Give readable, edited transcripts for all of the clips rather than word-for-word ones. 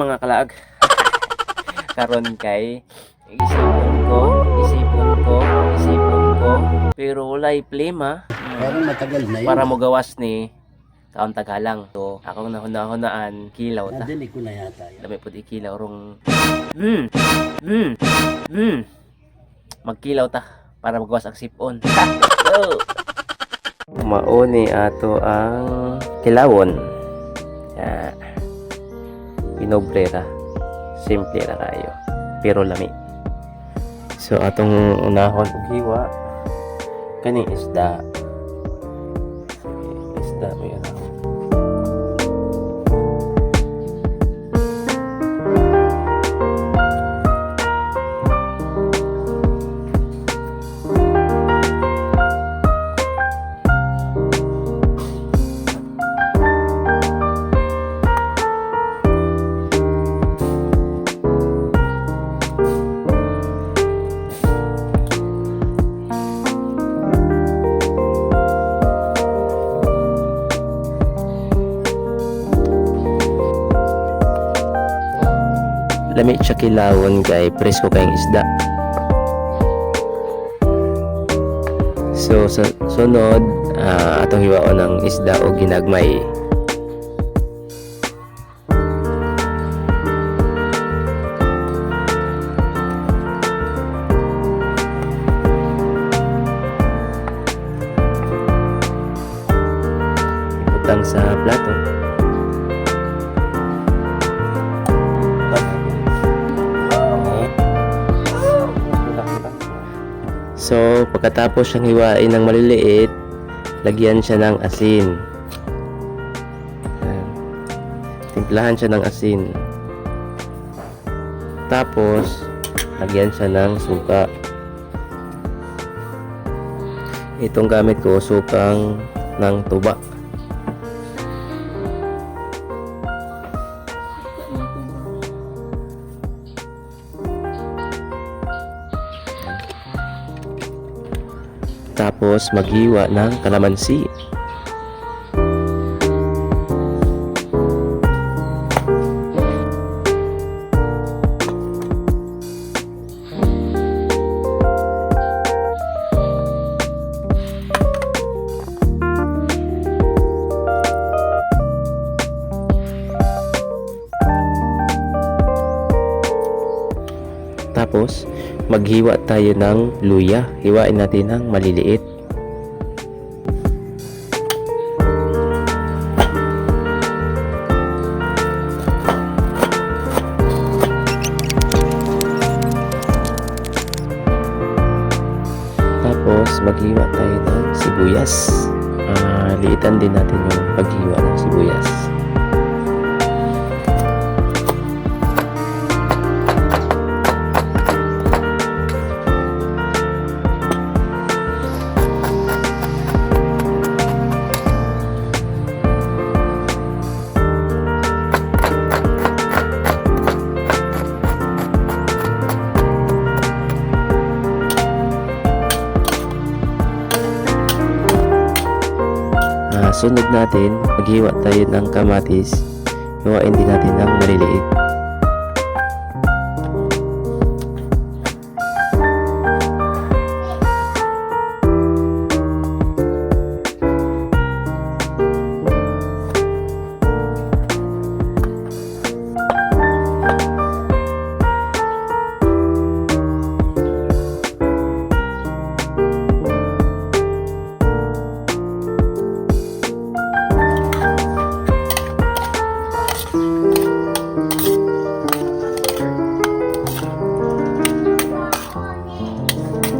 mga kalaag. Karon kay isipon ko pero walay plema Pero matagal na yun. para mo gawas ni taon tagalang. So akong nahuna-hunaan kilaw ta. Nadili ko na yata yun. Dami pud ikilaw rong magkilaw ta para magawas ang sipon. So mauni ato ang kilawon. Pinobrera. Simple ra kayo. Pero lami. So atong unahon og hiwa kani isda. Isda mo yan. Lami siya kilawon kay presko kayong isda. So sa sunod atong hiwaon ng isda o ginagmay. Ibutang sa plato. So, pagkatapos siyang hiwain ng maliliit, lagyan siya ng asin. Ayan. Timplahan siya ng asin. Tapos, lagyan siya ng suka. Itong gamit ko, sukang ng tuba. Tapos maghiwa ng kalamansi. Tapos maghiwa tayo ng luya. Hiwain natin ng maliliit. Tapos maghiwa tayo ng sibuyas. Liitan din natin yung paghiwa ng sibuyas. Sunod natin, maghiwa tayo ng kamatis. Hiwain din natin ng maliliit.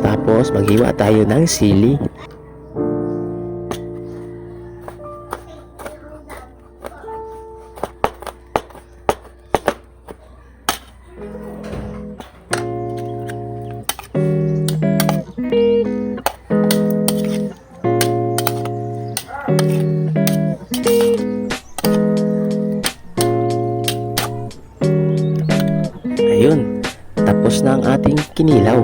Tapos maghiwa tayo ng sili. Ayun, tapos na ang ating kinilaw.